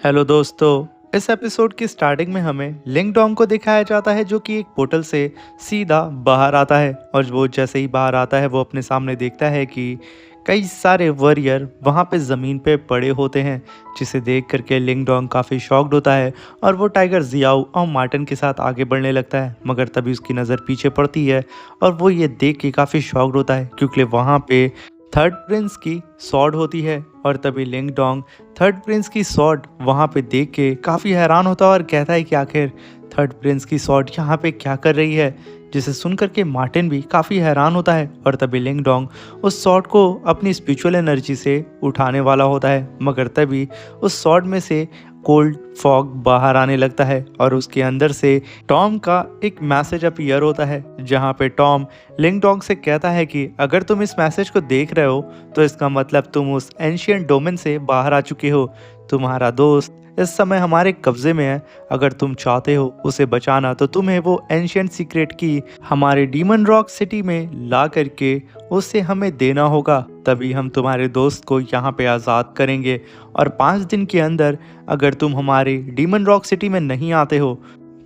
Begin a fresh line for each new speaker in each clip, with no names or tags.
Hello दोस्तों। इस episode की स्टार्टिंग में हमें लिंग डोंग को दिखाया जाता है जो कि एक पोर्टल से सीधा बाहर आता है और वो जैसे ही बाहर आता है वो अपने सामने देखता है कि कई सारे वॉरियर वहाँ पे ज़मीन पे पड़े होते हैं, जिसे देख करके लिंग डोंग काफ़ी शॉक्ड होता है और वो टाइगर जियाओ और मार्टिन के साथ आगे बढ़ने लगता है। मगर तभी उसकी नज़र पीछे पड़ती है और वो ये देख के काफ़ी शॉक्ड होता है क्योंकि वहाँ पे थर्ड प्रिंस की सॉर्ड होती है। और तभी लिंग डोंग थर्ड प्रिंस की सॉर्ड वहाँ पे देख के काफ़ी हैरान होता है और कहता है कि आखिर थर्ड प्रिंस की सॉर्ड यहाँ पे क्या कर रही है, जिसे सुन करके मार्टिन भी काफ़ी हैरान होता है। और तभी लिंग डोंग उस सॉर्ड को अपनी स्पिरिचुअल एनर्जी से उठाने वाला होता है, मगर तभी उस सॉर्ड में से कोल्ड फॉग बाहर आने लगता है और उसके अंदर से टॉम का एक मैसेज अपीयर होता है, जहाँ पे टॉम लिंग डोंग से कहता है कि अगर तुम इस मैसेज को देख रहे हो तो इसका मतलब तुम उस एंशियंट डोमेन से बाहर आ चुके हो। तुम्हारा दोस्त इस समय हमारे कब्जे में है। अगर तुम चाहते हो उसे बचाना तो तुम्हें वो एंशियंट सीक्रेट की हमारे डीमन रॉक सिटी में ला करके उसे हमें देना होगा, तभी हम तुम्हारे दोस्त को यहाँ पे आज़ाद करेंगे। और 5 दिन के अंदर अगर तुम हमारे डीमन रॉक सिटी में नहीं आते हो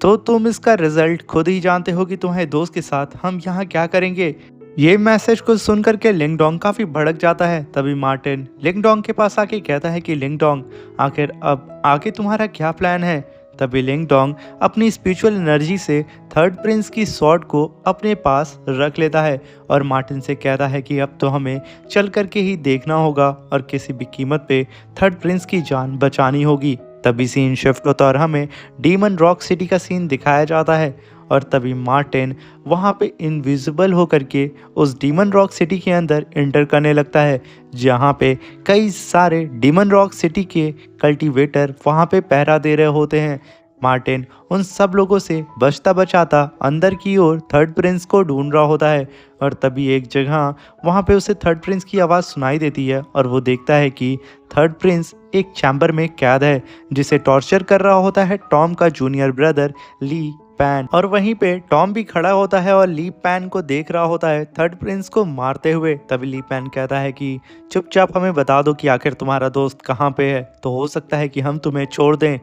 तो तुम इसका रिजल्ट खुद ही जानते हो कि तुम्हारे दोस्त के साथ हम यहाँ क्या करेंगे। ये मैसेज को सुन करके लिंग डोंग काफ़ी भड़क जाता है। तभी मार्टिन लिंग डोंग के पास आके कहता है कि लिंग डोंग आखिर अब आगे तुम्हारा क्या प्लान है। तभी लिंग डोंग अपनी स्पिरिचुअल एनर्जी से थर्ड प्रिंस की सॉर्ड को अपने पास रख लेता है और मार्टिन से कहता है कि अब तो हमें चल करके ही देखना होगा और किसी भी कीमत पे थर्ड प्रिंस की जान बचानी होगी। तभी सीन शिफ्ट होता और हमें डीमन रॉक सिटी का सीन दिखाया जाता है और तभी मार्टिन वहाँ पे इनविजिबल होकर के उस डीमन रॉक सिटी के अंदर एंटर करने लगता है, जहाँ पे कई सारे डीमन रॉक सिटी के कल्टीवेटर वहाँ पे पहरा दे रहे होते हैं। मार्टिन उन सब लोगों से बचता बचाता अंदर की ओर थर्ड प्रिंस को ढूंढ रहा होता है और तभी एक जगह वहाँ पे उसे थर्ड प्रिंस की आवाज़ सुनाई देती है और वो देखता है कि थर्ड प्रिंस एक चैम्बर में कैद है, जिसे टॉर्चर कर रहा होता है टॉम का जूनियर ब्रदर ली पैन। और वहीं पे टॉम भी खड़ा होता है और ली पैन को देख रहा होता है थर्ड प्रिंस को मारते हुए। तभी ली पैन कहता है कि चुपचाप हमें बता दो कि आखिर तुम्हारा दोस्त कहाँ पे है, तो हो सकता है कि हम तुम्हें छोड़ दें।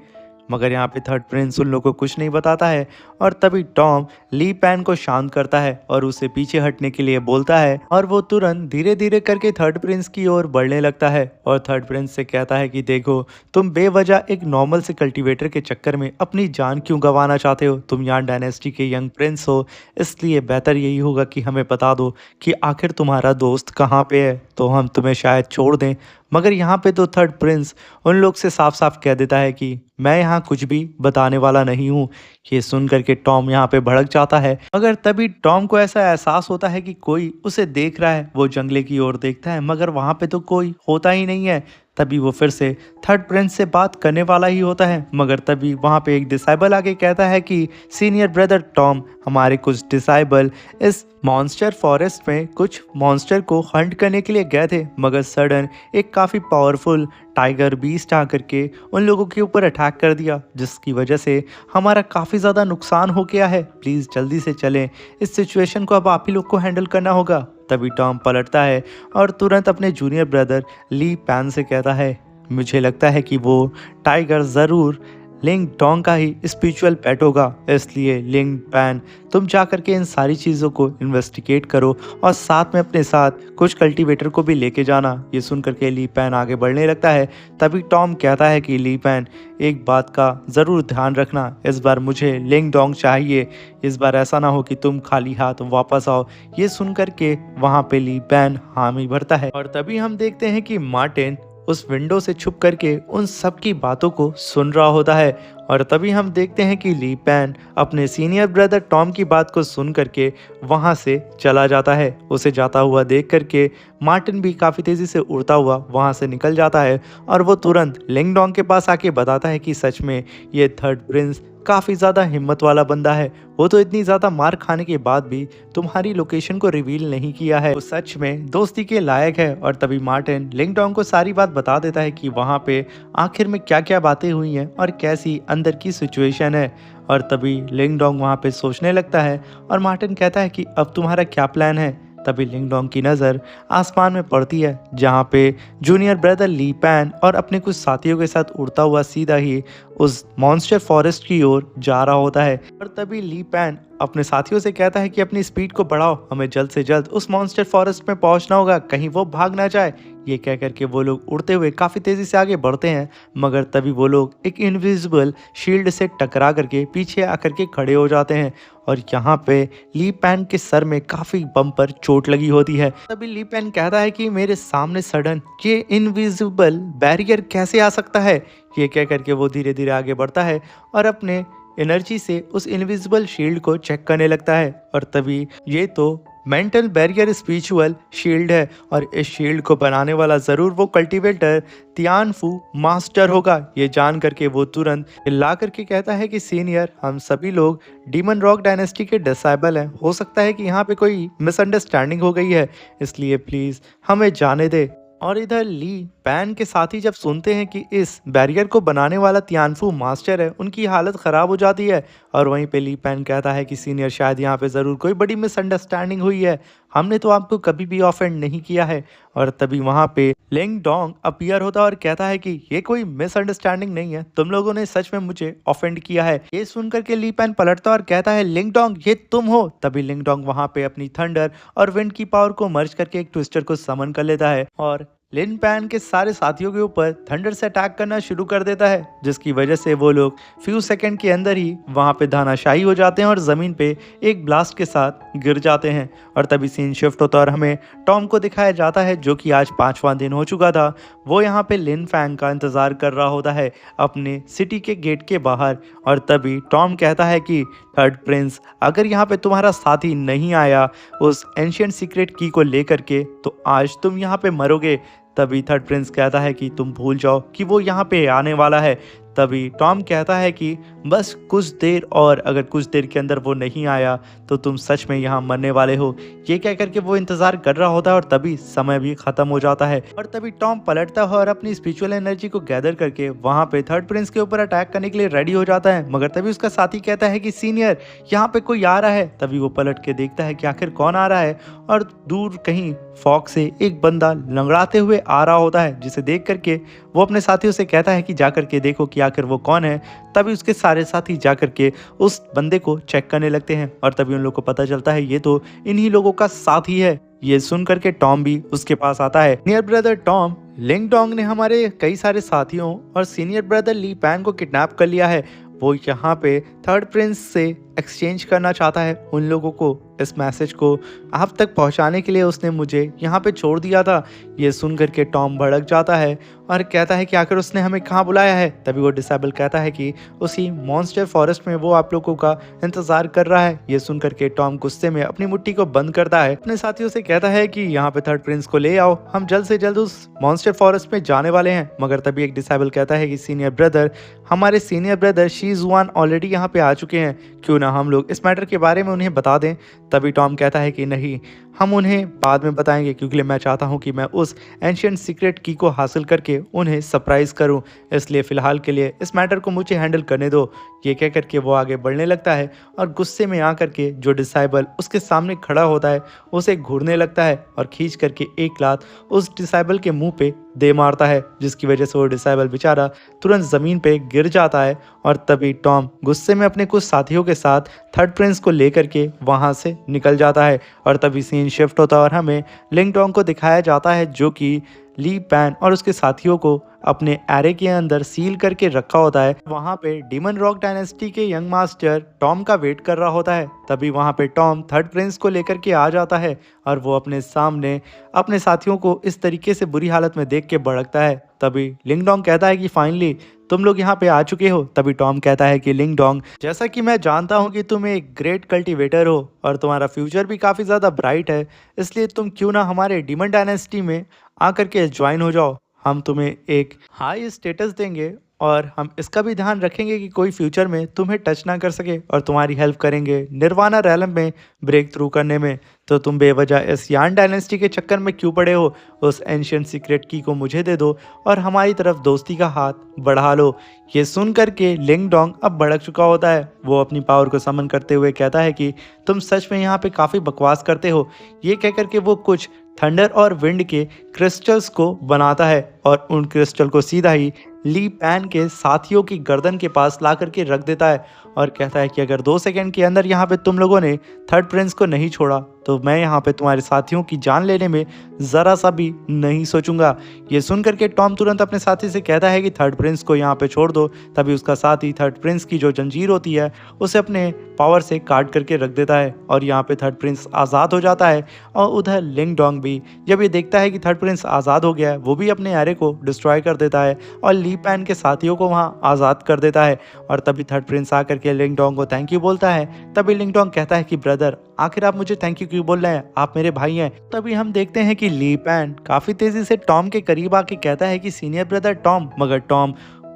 मगर यहाँ पे थर्ड प्रिंस उन लोगों को कुछ नहीं बताता है और तभी टॉम ली पैन को शांत करता है और उसे पीछे हटने के लिए बोलता है और वो तुरंत धीरे धीरे करके थर्ड प्रिंस की ओर बढ़ने लगता है और थर्ड प्रिंस से कहता है कि देखो, तुम बेवजह एक नॉर्मल से कल्टीवेटर के चक्कर में अपनी जान क्यों गंवाना चाहते हो। तुम यहाँ डायनेस्टी के यंग प्रिंस हो, इसलिए बेहतर यही होगा कि हमें बता दो कि आखिर तुम्हारा दोस्त कहाँ पे है, तो हम तुम्हें शायद छोड़ दें। मगर यहाँ पे तो थर्ड प्रिंस उन लोग से साफ साफ कह देता है कि मैं यहाँ कुछ भी बताने वाला नहीं हूँ। ये सुन करके टॉम यहाँ पे भड़क जाता है, मगर तभी टॉम को ऐसा एहसास होता है कि कोई उसे देख रहा है। वो जंगले की ओर देखता है मगर वहाँ पे तो कोई होता ही नहीं है। तभी वो फिर से थर्ड प्रिंस से बात करने वाला ही होता है, मगर तभी वहाँ पे एक डिसाइबल आके कहता है कि सीनियर ब्रदर टॉम, हमारे कुछ डिसाइबल इस मॉन्स्टर फॉरेस्ट में कुछ मॉन्स्टर को हंट करने के लिए गए थे, मगर सडन एक काफ़ी पावरफुल टाइगर बीस्ट आकर के उन लोगों के ऊपर अटैक कर दिया, जिसकी वजह से हमारा काफ़ी ज़्यादा नुकसान हो गया है। प्लीज़ जल्दी से चलें, इस सिचुएशन को अब आप ही लोग को हैंडल करना होगा। तभी टॉम पलटता है और तुरंत अपने जूनियर ब्रदर ली पैन से कहता है, मुझे लगता है कि वो टाइगर ज़रूर लिंग डोंग का ही स्पिरिचुअल पेट होगा, इसलिए लिंग पैन तुम जा करके इन सारी चीज़ों को इन्वेस्टिगेट करो और साथ में अपने साथ कुछ कल्टीवेटर को भी लेके जाना। ये सुन करके ली पैन आगे बढ़ने लगता है। तभी टॉम कहता है कि ली पैन, एक बात का ज़रूर ध्यान रखना, इस बार मुझे लिंग डोंग चाहिए, इस बार ऐसा ना हो कि तुम खाली हाथ वापस आओ। ये सुन करके वहाँ पे ली पैन हामी भरता है और तभी हम देखते हैं कि मार्टिन उस विंडो से छुप करके उन सब की बातों को सुन रहा होता है और तभी हम देखते हैं कि ली पैन अपने सीनियर ब्रदर टॉम की बात को सुन करके वहाँ से चला जाता है। उसे जाता हुआ देख करके मार्टिन भी काफ़ी तेज़ी से उड़ता हुआ वहाँ से निकल जाता है और वो तुरंत लिंग डोंग के पास आके बताता है कि सच में ये थर्ड प्रिंस काफ़ी ज़्यादा हिम्मत वाला बंदा है। वो तो इतनी ज़्यादा मार खाने के बाद भी तुम्हारी लोकेशन को रिवील नहीं किया है, वो सच में दोस्ती के लायक है। और तभी मार्टिन लिंग डोंग को सारी बात बता देता है कि वहाँ पे आखिर में क्या क्या बातें हुई हैं और कैसी अंदर की सिचुएशन है। और तभी लिंग डोंग वहाँ पे सोचने लगता है और मार्टिन कहता है कि अब तुम्हारा क्या प्लान है। तभी लिंग डोंग की नज़र आसमान में पड़ती है जहाँ पे जूनियर ब्रदर ली पैन और अपने कुछ साथियों के साथ उड़ता हुआ सीधा ही उस मॉन्स्टर फॉरेस्ट की ओर जा रहा होता है। और तभी ली पैन अपने साथियों से कहता है कि अपनी स्पीड को बढ़ाओ, हमें जल्द से जल्द उस मॉन्स्टर फॉरेस्ट में पहुंचना होगा, कहीं वो भाग ना जाए। ये कह करके वो लोग उड़ते हुए काफ़ी तेज़ी से आगे बढ़ते हैं, मगर तभी वो लोग एक इनविजिबल शील्ड से टकरा करके पीछे आकर के खड़े हो जाते हैं। और यहाँ पे ली पैन के सर में काफ़ी बम पर चोट लगी होती है। तभी ली पैन कहता है कि मेरे सामने सडन ये इनविजिबल बैरियर कैसे आ सकता है। ये कह करके वो धीरे धीरे आगे बढ़ता है और अपने एनर्जी से उस इनविजिबल शील्ड को चेक करने लगता है। और तभी ये तो मेंटल बैरियर स्पिरिचुअल शील्ड है और इस शील्ड को बनाने वाला ज़रूर वो कल्टीवेटर तियानफू मास्टर होगा। ये जान करके वो तुरंत ला करके कहता है कि सीनियर, हम सभी लोग डीमन रॉक डायनेस्टी के डिसाइबल हैं, हो सकता है कि यहाँ पे कोई मिसअंडरस्टैंडिंग हो गई है, इसलिए प्लीज़ हमें जाने दे। और इधर ली पैन के साथी जब सुनते हैं कि इस बैरियर को बनाने वाला तियानफू मास्टर है, उनकी हालत ख़राब हो जाती है। और वहीं पे ली पैन कहता है कि सीनियर, शायद यहाँ पे ज़रूर कोई बड़ी मिसअंडरस्टैंडिंग हुई है, हमने तो आपको कभी भी ऑफेंड नहीं किया है। और तभी वहाँ पे लिंग डोंग अपीयर होता है और कहता है कि ये कोई मिसअंडरस्टैंडिंग नहीं है, तुम लोगों ने सच में मुझे ऑफेंड किया है। ये सुनकर के ली पैन पलटता है और कहता है लिंग डोंग, ये तुम हो। तभी लिंग डोंग वहाँ पे अपनी थंडर और विंड की पावर को मर्ज करके एक ट्विस्टर को समन कर लेता है और लिन पैन के सारे साथियों के ऊपर थंडर से अटैक करना शुरू कर देता है, जिसकी वजह से वो लोग फ्यू सेकंड के अंदर ही वहां पे धानाशाही हो जाते हैं और ज़मीन पे एक ब्लास्ट के साथ गिर जाते हैं। और तभी सीन शिफ्ट होता है और हमें टॉम को दिखाया जाता है, जो कि आज 5वां दिन हो चुका था। वो यहाँ पे लिन फैंग का इंतज़ार कर रहा होता है अपने सिटी के गेट के बाहर। और तभी टॉम कहता है कि थर्ड प्रिंस, अगर यहाँ पे तुम्हारा साथी नहीं आया उस एंशियंट सीक्रेट की को लेकर के, तो आज तुम यहाँ पे मरोगे। तभी थर्ड प्रिंस कहता है कि तुम भूल जाओ कि वो यहाँ पे आने वाला है। तभी टॉम कहता है कि बस कुछ देर और, अगर कुछ देर के अंदर वो नहीं आया तो तुम सच में यहाँ मरने वाले हो। ये कह करके वो इंतजार कर रहा होता है और तभी समय भी खत्म हो जाता है। और तभी टॉम पलटता है और अपनी स्पिरिचुअल एनर्जी को गैदर करके वहाँ पे थर्ड प्रिंस के ऊपर अटैक करने के लिए रेडी हो जाता है, मगर तभी उसका साथी कहता है कि सीनियर, यहाँ पे कोई आ रहा है। तभी वो पलट के देखता है कि आखिर कौन आ रहा है और दूर कहीं फॉग से एक बंदा लंगड़ाते हुए आ रहा होता है, जिसे देख करके वो अपने साथियों से कहता है कि जा करके देखो कि आखिर वो कौन है। तभी उसके सारे साथी जा करके उस बंदे को चेक करने लगते हैं और तभी उन लोगों को पता चलता है ये तो इन्हीं लोगों का साथी है। ये सुन करके टॉम भी उसके पास आता है। सीनियर ब्रदर टॉम, लिंग डोंग ने हमारे कई सारे साथियों और सीनियर ब्रदर ली पैन को किडनैप कर लिया है। वो यहाँ पे थर्ड प्रिंस से एक्सचेंज करना चाहता है उन लोगों को। इस मैसेज को आप तक पहुंचाने के लिए उसने मुझे यहाँ पे छोड़ दिया था। ये सुन करके टॉम भड़क जाता है और कहता है कि आखिर उसने हमें कहाँ बुलाया है। तभी वो डिसेबल कहता है कि उसी मॉन्स्टर फॉरेस्ट में वो आप लोगों का इंतजार कर रहा है। ये सुन करके टॉम गुस्से में अपनी मुट्ठी को बंद करता है, अपने साथियों से कहता है कि यहाँ पे थर्ड प्रिंस को ले आओ, हम जल्द से जल्द उस मॉन्स्टर फॉरेस्ट में जाने वाले हैं। मगर तभी एक डिसेबल कहता है कि सीनियर ब्रदर, हमारे सीनियर ब्रदर शीजुआन ऑलरेडी यहाँ पे आ चुके हैं, क्यों ना हम लोग इस मैटर के बारे में उन्हें बता दें। तभी टॉम कहता है कि नहीं, हम उन्हें बाद में बताएंगे, क्योंकि मैं चाहता हूं कि मैं उस एंशिएंट सीक्रेट की को हासिल करके उन्हें सरप्राइज करूं, इसलिए फ़िलहाल के लिए इस मैटर को मुझे हैंडल करने दो। ये कह करके वो आगे बढ़ने लगता है और गुस्से में आकर के जो डिसाइबल उसके सामने खड़ा होता है उसे घूरने लगता है और खींच करके एक लात उस डिसाइबल के मुंह पे दे मारता है, जिसकी वजह से वो डिसाइबल बेचारा तुरंत ज़मीन पे गिर जाता है। और तभी टॉम गुस्से में अपने कुछ साथियों के साथ थर्ड प्रिंस को लेकर के वहाँ से निकल जाता है। और तभी सीन शिफ्ट होता है और हमें लिंग डोंग को दिखाया जाता है, जो कि ली पैन और उसके साथियों को अपने एरे के अंदर सील करके रखा होता है। वहाँ पे डीमन रॉक डायनेस्टी के यंग मास्टर टॉम का वेट कर रहा होता है। तभी वहाँ पे टॉम थर्ड प्रिंस को लेकर के आ जाता है और वो अपने सामने अपने साथियों को इस तरीके से बुरी हालत में देख के भड़कता है। तभी लिंग डोंग कहता है कि फाइनली तुम लोग यहाँ पे आ चुके हो। तभी टॉम कहता है कि लिंग डोंग, जैसा कि मैं जानता हूँ कि तुम एक ग्रेट कल्टीवेटर हो और तुम्हारा फ्यूचर भी काफ़ी ज़्यादा ब्राइट है, इसलिए तुम क्यों ना हमारे डीमन डायनेस्टी में आकर के ज्वाइन हो जाओ। हम तुम्हें एक हाई स्टेटस देंगे और हम इसका भी ध्यान रखेंगे कि कोई फ्यूचर में तुम्हें टच ना कर सके और तुम्हारी हेल्प करेंगे निर्वाणा रैलम में ब्रेक थ्रू करने में। तो तुम बेवजह इस यान डायनेस्टी के चक्कर में क्यों पड़े हो? उस एंशियंट सीक्रेट की को मुझे दे दो और हमारी तरफ दोस्ती का हाथ बढ़ा लो। ये सुन करके लिंग डोंग अब भड़क चुका होता है। वो अपनी पावर को समन करते हुए कहता है कि तुम सच में यहाँ पे काफ़ी बकवास करते हो। ये कह करके वो कुछ थंडर और विंड के क्रिस्टल्स को बनाता है और उन क्रिस्टल को सीधा ही ली पैन के साथियों की गर्दन के पास ला करके रख देता है और कहता है कि अगर 2 सेकंड के अंदर यहाँ पे तुम लोगों ने थर्ड प्रिंस को नहीं छोड़ा तो मैं यहाँ पे तुम्हारे साथियों की जान लेने में ज़रा सा भी नहीं सोचूंगा। ये सुन करके टॉम तुरंत अपने साथी से कहता है कि थर्ड प्रिंस को यहाँ पे छोड़ दो। तभी उसका साथी थर्ड प्रिंस की जो जंजीर होती है उसे अपने पावर से काट करके रख देता है और यहाँ पे थर्ड प्रिंस आज़ाद हो जाता है। और उधर लिंग डोंग भी जब ये देखता है कि थर्ड प्रिंस आज़ाद हो गया है, वो भी अपने एरे को डिस्ट्रॉय कर देता है और ली पैन के साथियों को वहाँ आज़ाद कर देता है। और तभी थर्ड प्रिंस आकर के लिंग डोंग को थैंक यू बोलता है। तभी लिंग डोंग कहता है कि ब्रदर, आखिर आप मुझे थैंक यू क्यों बोल रहे हैं? आप मेरे भाई हैं। तभी हम देखते हैं कि ली पैन काफ़ी तेज़ी से टॉम के करीब आके कहता है कि सीनियर ब्रदर टॉम, मगर टॉम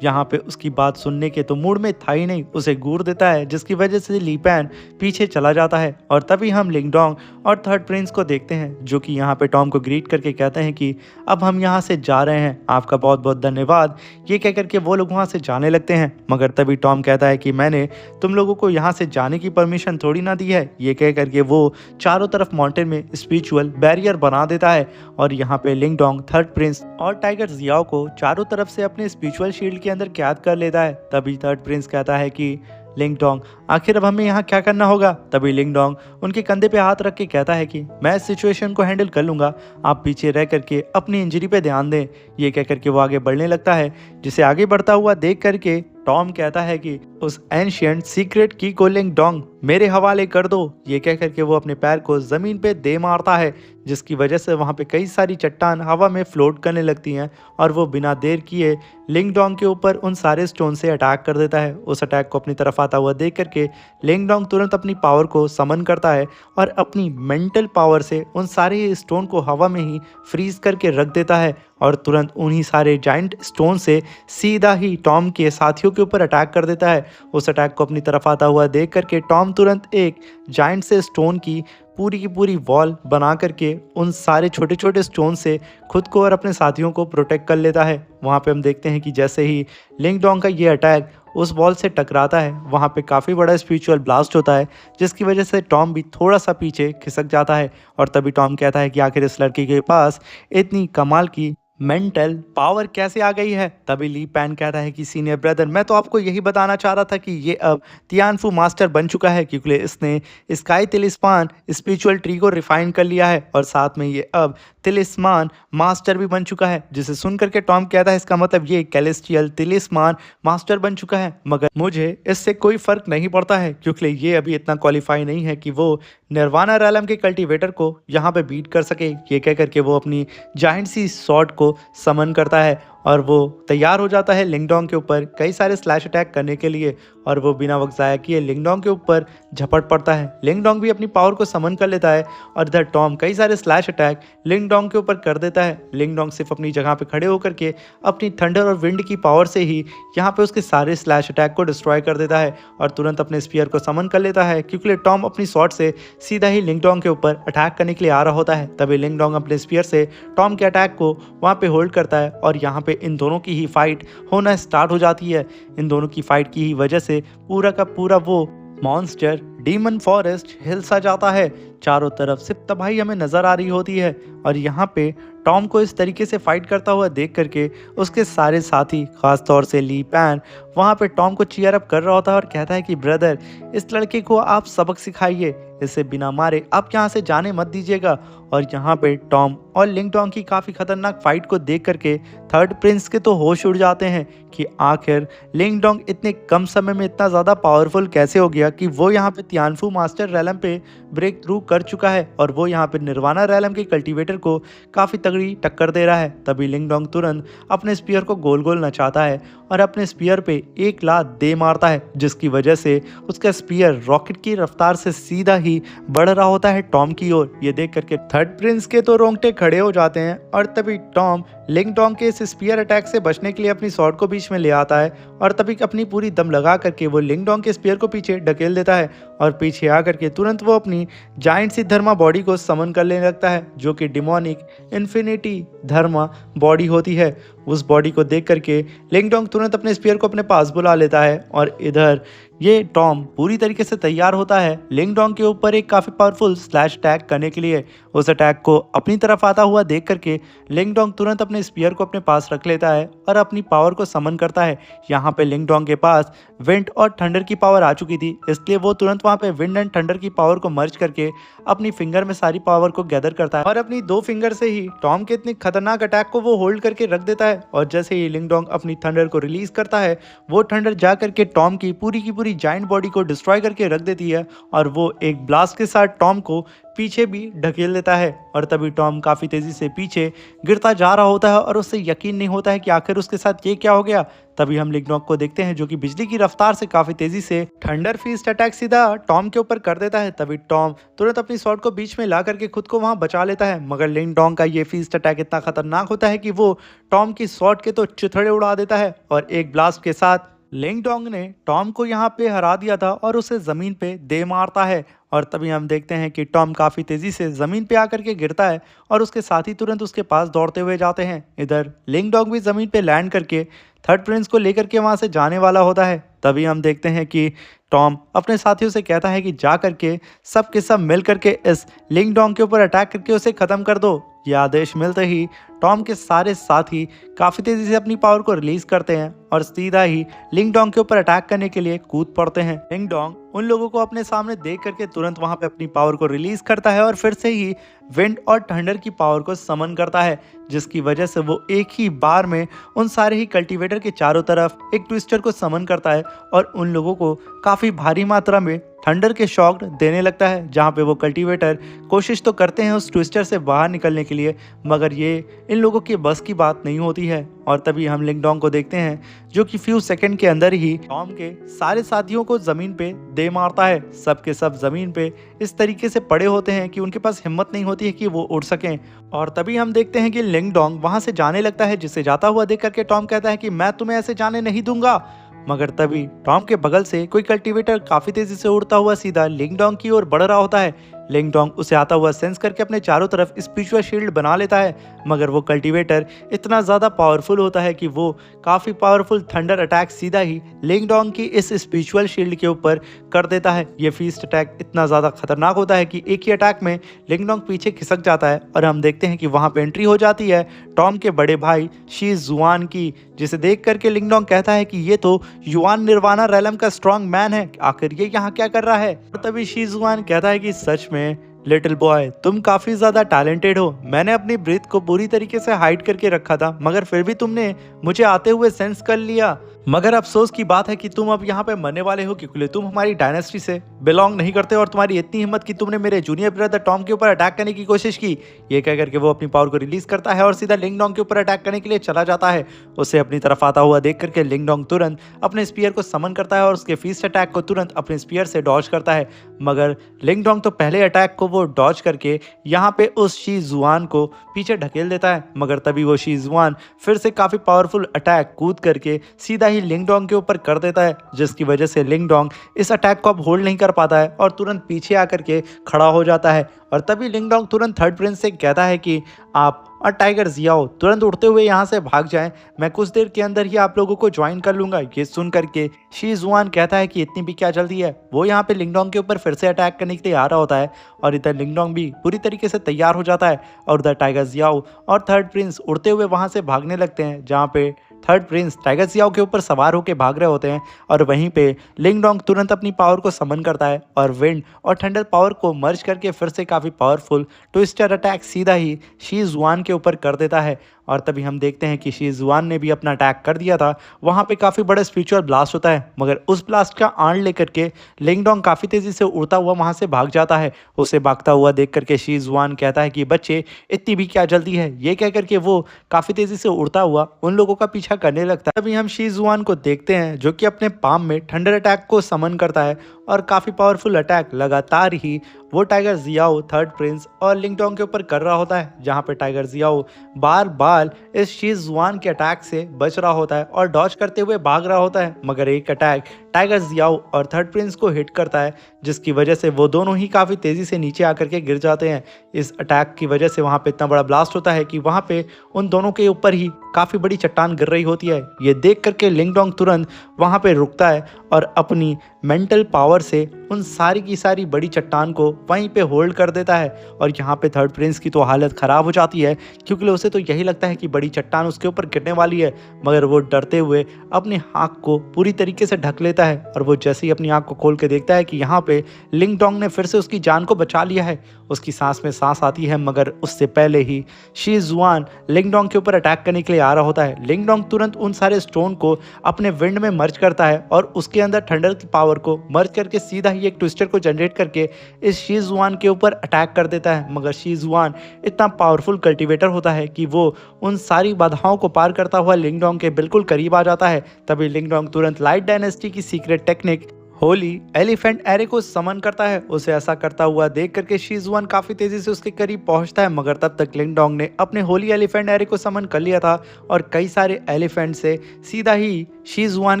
यहाँ पे उसकी बात सुनने के तो मूड में था ही नहीं, उसे घूर देता है जिसकी वजह से ली पैन पीछे चला जाता है। और तभी हम लिंग डोंग और थर्ड प्रिंस को देखते हैं जो कि यहाँ पे टॉम को ग्रीट करके कहते हैं कि अब हम यहाँ से जा रहे हैं, आपका बहुत बहुत धन्यवाद। ये कह करके वो लोग वहाँ से जाने लगते हैं। मगर तभी टॉम कहता है कि मैंने तुम लोगों को यहाँ से जाने की परमिशन थोड़ी ना दी है। ये कह करके वो चारों तरफ माउंटेन में स्पिरिचुअल बैरियर बना देता है और यहाँ पे लिंग डोंग, थर्ड प्रिंस और टाइगर जियाओ को चारों तरफ से अपने स्पिरिचुअल शील्ड के अंदर कैद कर लेता है। तभी थर्ड प्रिंस कहता है कि लिंग डोंग, आखिर अब हमें यहाँ क्या करना होगा? तभी लिंग डोंग उनके कंधे पे हाथ रख के कहता है कि मैं इस सिचुएशन को हैंडल कर लूंगा, आप पीछे रह करके अपनी इंजरी पे ध्यान दें। ये कह करके वो आगे बढ़ने लगता है, जिसे आगे बढ़ता हुआ देख करके टॉम कहता है कि उस एंशिएंट सीक्रेट की को लिंग डोंग मेरे हवाले कर दो। ये कह करके वो अपने पैर को जमीन पे दे मारता है, जिसकी वजह से वहाँ पे कई सारी चट्टान हवा में फ्लोट करने लगती हैं और वो बिना देर किए लिंग डोंग के ऊपर उन सारे स्टोन से अटैक कर देता है। उस अटैक को अपनी तरफ आता हुआ देख करके लिंग डोंग तुरंत अपनी पावर को समन करता है और अपनी मेंटल पावर से उन सारे स्टोन को हवा में ही फ्रीज करके रख देता है और तुरंत उन्हीं सारे जाइंट स्टोन से सीधा ही टॉम के साथियों के ऊपर अटैक कर देता है। उस अटैक को अपनी तरफ आता हुआ देख करके टॉम तुरंत एक जाइंट से स्टोन की पूरी वॉल बना करके उन सारे छोटे छोटे स्टोन से खुद को और अपने साथियों को प्रोटेक्ट कर लेता है। वहाँ पे हम देखते हैं कि जैसे ही लिंग डोंग का ये अटैक उस वॉल से टकराता है, वहाँ पे काफ़ी बड़ा स्पिरिचुअल ब्लास्ट होता है, जिसकी वजह से टॉम भी थोड़ा सा पीछे खिसक जाता है। और तभी टॉम कहता है कि आखिर इस लड़के के पास इतनी कमाल की मेंटल पावर कैसे आ गई है? तभी ली पैन कहता है कि सीनियर ब्रदर, मैं तो आपको यही बताना चाह रहा था कि ये अब तियानफू मास्टर बन चुका है, क्योंकि इसने स्काई तिलिस्मान स्पिरिचुअल ट्री को रिफाइन कर लिया है और साथ में ये अब तिलिस्मान मास्टर भी बन चुका है। जिसे सुन करके टॉम कहता है इसका मतलब ये कैलेस्टियल तिलिस्मान मास्टर बन चुका है, मगर मुझे इससे कोई फर्क नहीं पड़ता है क्योंकि ये अभी इतना क्वालिफाई नहीं है कि वो निर्वाणा रैलम के कल्टीवेटर को यहाँ पे बीट कर सके। ये कह करके वो अपनी जाइंट सी सॉर्ड को समन करता है और वो तैयार हो जाता है लिंग डोंग के ऊपर कई सारे स्लैश अटैक करने के लिए और वो बिना वक्त ज़ाया किए लिंग डोंग के ऊपर झपट पड़ता है। लिंग डोंग भी अपनी पावर को समन कर लेता है और इधर टॉम कई सारे स्लैश अटैक लिंग डोंग के ऊपर कर देता है। लिंग डोंग सिर्फ अपनी जगह पे खड़े होकर के अपनी थंडर और विंड की पावर से ही यहाँ पे उसके सारे स्लैश अटैक को डिस्ट्रॉय कर देता है और तुरंत अपने स्पीयर को समन कर लेता है, क्योंकि टॉम अपनी शॉट से सीधा ही लिंग डोंग के ऊपर अटैक करने के लिए आ रहा होता है। तभी लिंग डोंग अपने स्पीयर से टॉम के अटैक को वहाँ पे होल्ड करता है और यहाँ पे इन दोनों की ही फाइट होना स्टार्ट हो जाती है। इन दोनों की फाइट की ही वजह से पूरा का पूरा वो मॉन्स्टर डीमन फॉरेस्ट हिल सा जाता है। चारों तरफ से तबाही हमें नजर आ रही होती है और यहाँ पे टॉम को इस तरीके से फाइट करता हुआ देख करके उसके सारे साथी, खास तौर से ली पैन, वहाँ पे टॉम को चीयर अप कर रहा होता है और कहता है कि ब्रदर, इस लड़के को आप सबक सिखाइए, इसे बिना मारे आप यहाँ से जाने मत दीजिएगा। और यहाँ पे टॉम और लिंग डोंग की काफ़ी खतरनाक फाइट को देख करके थर्ड प्रिंस के तो होश उड़ जाते हैं कि आखिर लिंग डोंग इतने कम समय में इतना ज़्यादा पावरफुल कैसे हो गया कि वो यहाँ पे तियानफू मास्टर रैलम पे ब्रेक थ्रू कर चुका है और वो यहाँ पे निर्वाणा रैलम के कल्टीवेटर को काफ़ी तगड़ी टक्कर दे रहा है। तभी लिंग डोंग तुरंत अपने स्पीयर को गोल गोल नचाता है और अपने स्पीयर पे एक लात दे मारता है, जिसकी वजह से उसका स्पीयर रॉकेट की रफ्तार से सीधा ही बढ़ रहा होता है टॉम की ओर। ये देख करके थर्ड प्रिंस के तो रोंगटे खड़े हो जाते हैं और तभी टॉम लिंग डोंग के इस स्पीयर अटैक से बचने के लिए अपनी स्वॉर्ड को बीच में ले आता है और तभी अपनी पूरी दम लगा करके वो लिंग डोंग के स्पीयर को पीछे ढकेल देता है और पीछे आकर के तुरंत वो अपनी जाइंट सी धर्मा बॉडी को समन कर लेने लगता है, जो कि डिमोनिक इन्फिनिटी धर्मा बॉडी होती है। उस बॉडी को देख करके लिंग डोंग तुरंत अपने स्पीयर को अपने पास बुला लेता है और इधर ये टॉम पूरी तरीके से तैयार होता है लिंग डोंग के ऊपर एक काफ़ी पावरफुल स्लैश अटैक करने के लिए। उस अटैक को अपनी तरफ आता हुआ देख करके लिंग डोंग तुरंत अपने स्पीयर को अपने पास रख लेता है और अपनी पावर को समन करता है। यहाँ पे लिंग डोंग के पास विंड और थंडर की पावर आ चुकी थी, इसलिए वो तुरंत वहाँ पे विंड एंड थंडर की पावर को मर्ज करके अपनी फिंगर में सारी पावर को गैदर करता है और अपनी 2 फिंगर से ही टॉम के इतने खतरनाक अटैक को वो होल्ड करके रख देता है। और जैसे ही लिंग डोंग अपनी थंडर को रिलीज करता है, वो थंडर जा करके टॉम की पूरी जाइंट बॉडी को डिस्ट्रॉय करके रख देती है और वो एक ब्लास्ट के साथ टॉम को पीछे भी ढकेल देता है। और तभी टॉम काफ़ी तेज़ी से पीछे गिरता जा रहा होता है और उससे यकीन नहीं होता है कि आखिर उसके साथ ये क्या हो गया। तभी हम लिंग डोंग को देखते हैं जो कि बिजली की रफ्तार से काफ़ी तेज़ी से थंडर फीस्ट अटैक सीधा टॉम के ऊपर कर देता है। तभी टॉम तुरंत अपनी स्वॉर्ड को बीच में ला करके खुद को वहाँ बचा लेता है, मगर लिंग डोंग का ये फीस्ट अटैक इतना खतरनाक होता है कि वो टॉम की स्वॉर्ड के तो चिथड़े उड़ा देता है और एक ब्लास्ट के साथ लिंग डोंग ने टॉम को यहाँ पे हरा दिया था और उसे ज़मीन पे दे मारता है। और तभी हम देखते हैं कि टॉम काफ़ी तेज़ी से ज़मीन पे आकर के गिरता है और उसके साथी तुरंत उसके पास दौड़ते हुए जाते हैं। इधर लिंग डोंग भी ज़मीन पे लैंड करके थर्ड प्रिंस को लेकर के वहाँ से जाने वाला होता है। तभी हम देखते हैं कि टॉम अपने साथियों से कहता है कि जा करके सब के सब मिल करके इस लिंग डोंग के ऊपर अटैक करके उसे ख़त्म कर दो। यह आदेश मिलते ही टॉम के सारे साथी काफ़ी तेज़ी से अपनी पावर को रिलीज करते हैं और सीधा ही लिंग डोंग के ऊपर अटैक करने के लिए कूद पड़ते हैं। लिंग डोंग उन लोगों को अपने सामने देख करके तुरंत वहां पे अपनी पावर को रिलीज करता है और फिर से ही विंड और थंडर की पावर को समन करता है, जिसकी वजह से वो एक ही बार में उन सारे ही कल्टीवेटर के चारों तरफ एक ट्विस्टर को समन करता है और उन लोगों को काफ़ी भारी मात्रा में थंडर के शॉक देने लगता है। जहाँ पे वो कल्टीवेटर कोशिश तो करते हैं उस ट्विस्टर से बाहर निकलने के लिए, मगर ये इन लोगों के बस की बात नहीं होती है। और तभी हम लिंग डोंग को देखते हैं जो कि फ्यू सेकंड के अंदर ही टॉम के सारे साथियों को जमीन पे दे मारता है। सब के सब जमीन पे इस तरीके से पड़े होते हैं कि उनके पास हिम्मत नहीं होती है कि वो उड़ सकें। और तभी हम देखते हैं कि लिंग डोंग वहां से जाने लगता है, जिसे जाता हुआ देख करके टॉम कहता है कि मैं तुम्हें ऐसे जाने नहीं दूंगा। मगर तभी टॉम के बगल से कोई कल्टीवेटर काफी तेजी से उड़ता हुआ सीधा लिंग डोंग की ओर बढ़ रहा होता है। लिंग डोंग उसे आता हुआ सेंस करके अपने चारों तरफ स्पिरिचुअल शील्ड बना लेता है, मगर वो कल्टीवेटर इतना ज़्यादा पावरफुल होता है कि वो काफ़ी पावरफुल थंडर अटैक सीधा ही लिंग डोंग की इस स्पिरिचुअल शील्ड के ऊपर कर देता है। ये फीस्ट अटैक इतना ज़्यादा खतरनाक होता है कि एक ही अटैक में लिंग डोंग पीछे खिसक जाता है और हम देखते हैं कि वहाँ पे एंट्री हो जाती है टॉम के बड़े भाई शी जुआन की, जिसे देख करके लिंग डोंग कहता है कि ये तो युआन निर्वाणा रैलम का स्ट्रॉन्ग मैन है, आखिर ये यहाँ क्या कर रहा है। और तभी शी जुआन कहता है कि सच में लिटिल बॉय तुम काफी ज्यादा टैलेंटेड हो। मैंने अपनी ब्रीथ को पूरी तरीके से हाइड करके रखा था, मगर फिर भी तुमने मुझे आते हुए सेंस कर लिया। मगर अफसोस की बात है कि तुम अब यहाँ पे मरने वाले हो, क्योंकि तुम हमारी डायनेस्टी से बिलोंग नहीं करते और तुम्हारी इतनी हिम्मत कि तुमने मेरे जूनियर ब्रदर टॉम के ऊपर अटैक करने की कोशिश की। ये कह करके वो अपनी पावर को रिलीज करता है और सीधा लिंग डोंग के ऊपर अटैक करने के लिए चला जाता है। उसे अपनी तरफ आता हुआ देख करके लिंग डोंग तुरंत अपने स्पीयर को समन करता है और उसके फीस्ट अटैक को तुरंत अपने स्पीयर से डॉज करता है। मगर लिंग डोंग तो पहले अटैक को वो डॉज करके यहाँ पे उस शी जुआन को पीछे ढकेल देता है, मगर तभी वो शी जुआन फिर से काफी पावरफुल अटैक कूद करके सीधा ही लिंग डोंग के ऊपर कर देता है, जिसकी वजह से लिंग डोंग इस अटैक को अब होल्ड नहीं कर पाता है और तुरंत पीछे आकर के खड़ा हो जाता है। और तभी लिंग डोंग तुरंत थर्ड प्रिंस से कहता है कि आप और टाइगर जियाओ तुरंत उड़ते हुए यहाँ से भाग जाएं, मैं कुछ देर के अंदर ही आप लोगों को ज्वाइन कर लूंगा। ये सुन करके शी जुआन कहता है कि इतनी भी क्या जल्दी है। वो यहाँ पे लिंग डोंग के ऊपर फिर से अटैक करने के लिए आ रहा होता है और इधर लिंग डोंग भी पूरी तरीके से तैयार हो जाता है और उधर टाइगर जियाओ और थर्ड प्रिंस उड़ते हुए वहाँ से भागने लगते हैं, जहाँ पे थर्ड प्रिंस टाइगर जियाओ के ऊपर सवार होकर भाग रहे होते हैं। और वहीं पे लिंग डोंग तुरंत अपनी पावर को समन करता है और विंड और थंडर पावर को मर्ज करके फिर से काफ़ी पावरफुल ट्विस्टर अटैक सीधा ही शी जुआन के ऊपर कर देता है। और तभी हम देखते हैं कि शी जुआन ने भी अपना अटैक कर दिया था। वहाँ पे काफ़ी बड़ा स्पिरिचुअल ब्लास्ट होता है, मगर उस ब्लास्ट का आड़ लेकर के लिंग डोंग काफ़ी तेज़ी से उड़ता हुआ वहाँ से भाग जाता है। उसे भागता हुआ देख करके शी जुआन कहता है कि बच्चे इतनी भी क्या जल्दी है। ये कह करके वो काफ़ी तेज़ी से उड़ता हुआ उन लोगों का पीछा करने लगता है। तभी हम शी जुआन को देखते हैं जो कि अपने पाम में थंडर अटैक को समन करता है और काफ़ी पावरफुल अटैक लगातार ही वो टाइगर जियाओ थर्ड प्रिंस और लिंग डोंग के ऊपर कर रहा होता है, जहाँ पे टाइगर जियाओ बार बार इस शी जुआन के अटैक से बच रहा होता है और डॉज करते हुए भाग रहा होता है, मगर एक अटैक टाइगर जियाओ और थर्ड प्रिंस को हिट करता है, जिसकी वजह से वो दोनों ही काफ़ी तेज़ी से नीचे आकर के गिर जाते हैं। इस अटैक की वजह से वहाँ पे इतना बड़ा ब्लास्ट होता है कि वहाँ पे उन दोनों के ऊपर ही काफ़ी बड़ी चट्टान गिर रही होती है। ये देख करके लिंग डोंग तुरंत वहाँ पे रुकता है और अपनी मेंटल पावर से उन सारी की सारी बड़ी चट्टान को वहीं पे होल्ड कर देता है। और यहाँ पे थर्ड प्रिंस की तो हालत ख़राब हो जाती है, क्योंकि उसे तो यही लगता है कि बड़ी चट्टान उसके ऊपर गिरने वाली है, मगर वो डरते हुए अपनी आँख को पूरी तरीके से ढक लेता है। और वो जैसे ही अपनी आँख को खोल के देखता है कि यहाँ पे लिंग डोंग ने फिर से उसकी जान को बचा लिया है, उसकी सांस में सांस आती है, मगर उससे पहले ही शी जुआन लिंग डोंग के ऊपर अटैक करने के लिए आ रहा होता है। लिंग डोंग तुरंत उन सारे स्टोन को अपने विंड में मर्ज करता है और उसके अंदर थंडर की पावर को मर्ज करके सीधा ही एक ट्विस्टर को जनरेट करके इस शी जुआन के ऊपर अटैक कर देता है। मगर शी जुआन इतना पावरफुल कल्टीवेटर होता है कि वो उन सारी बाधाओं को पार करता हुआ लिंग डोंग के बिल्कुल करीब आ जाता है। तभी लिंग डोंग तुरंत लाइट डायनेस्टी की secret technique Holi elephant array को समन करता है। उसे ऐसा करता हुआ देख करके शी जुआन काफी तेजी से उसके करीब पहुंचता है, मगर तब तक लिंग डोंग ने अपने होली एलिफेंट एरे को समन कर लिया था और कई सारे एलिफेंट से सीधा ही शी जुआन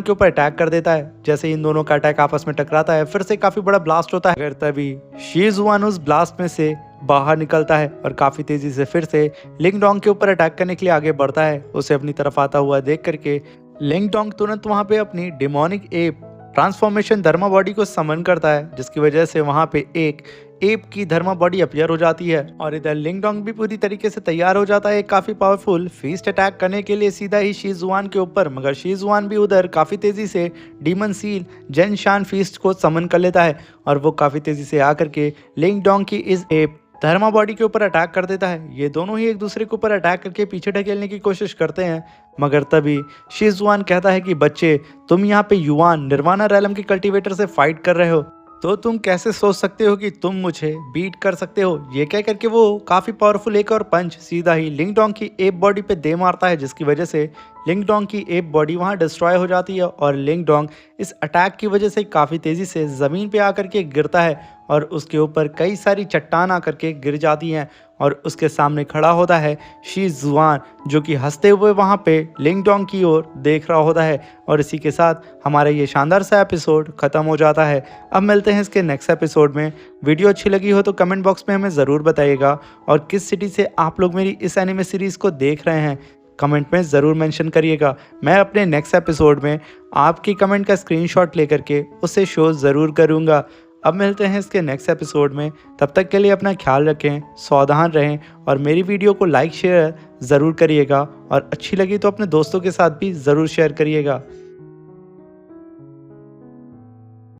के ऊपर अटैक कर देता है। जैसे इन दोनों का अटैक आपस में टकराता है, फिर से काफी बड़ा ब्लास्ट होता है, मगर तभी शी जुआन उस ब्लास्ट में से बाहर निकलता है और काफी तेजी से फिर से लिंग डोंग के ऊपर अटैक करने के लिए आगे बढ़ता है। उसे अपनी तरफ आता हुआ देख करके लिंग डोंग तुरंत वहां पे अपनी डिमोनिक एप ट्रांसफॉर्मेशन धर्मा बॉडी को समन करता है, जिसकी वजह से वहां पे एक एप की धर्मा बॉडी अपीयर हो जाती है। और इधर लिंग डोंग भी पूरी तरीके से तैयार हो जाता है एक काफी पावरफुल फीस्ट अटैक करने के लिए सीधा ही शी जुआन के ऊपर, मगर शी जुआन भी उधर काफी तेजी से डीमन सील जेन शान फीस्ट को समन कर लेता है और वो काफी तेजी से आकर के लिंग डोंग की इस एप धर्मा बॉडी के ऊपर अटैक कर देता है। ये दोनों ही एक दूसरे के ऊपर अटैक करके पीछे ढकेलने की कोशिश करते हैं, मगर तभी शी जुआन कहता है कि बच्चे, तुम यहाँ पे युआन निर्वाणा रैलम के कल्टीवेटर से फाइट कर रहे हो, तो तुम कैसे सोच सकते हो कि तुम मुझे बीट कर सकते हो। ये कह करके वो काफी पावरफुल एक और पंच सीधा ही लिंग डोंग की एप बॉडी पे दे मारता है, जिसकी वजह से लिंग डोंग की एप बॉडी वहां डिस्ट्रॉय हो जाती है और लिंग डोंग इस अटैक की वजह से काफ़ी तेज़ी से ज़मीन पे आकर के गिरता है और उसके ऊपर कई सारी चट्टान आकर के गिर जाती हैं और उसके सामने खड़ा होता है शी जुआन, जो कि हंसते हुए वहाँ पे लिंग डोंग की ओर देख रहा होता है। और इसी के साथ हमारा ये शानदार सा एपिसोड ख़त्म हो जाता है। अब मिलते हैं इसके नेक्स्ट एपिसोड में। वीडियो अच्छी लगी हो तो कमेंट बॉक्स में हमें ज़रूर बताइएगा और किस सिटी से आप लोग मेरी इस एनिमे सीरीज़ को देख रहे हैं कमेंट में ज़रूर मेंशन करिएगा। मैं अपने नेक्स्ट एपिसोड में आपकी कमेंट का स्क्रीनशॉट लेकर के उसे शो ज़रूर करूँगा। अब मिलते हैं इसके नेक्स्ट एपिसोड में, तब तक के लिए अपना ख्याल रखें, सावधान रहें और मेरी वीडियो को लाइक शेयर ज़रूर करिएगा और अच्छी लगी तो अपने दोस्तों के साथ भी ज़रूर शेयर करिएगा।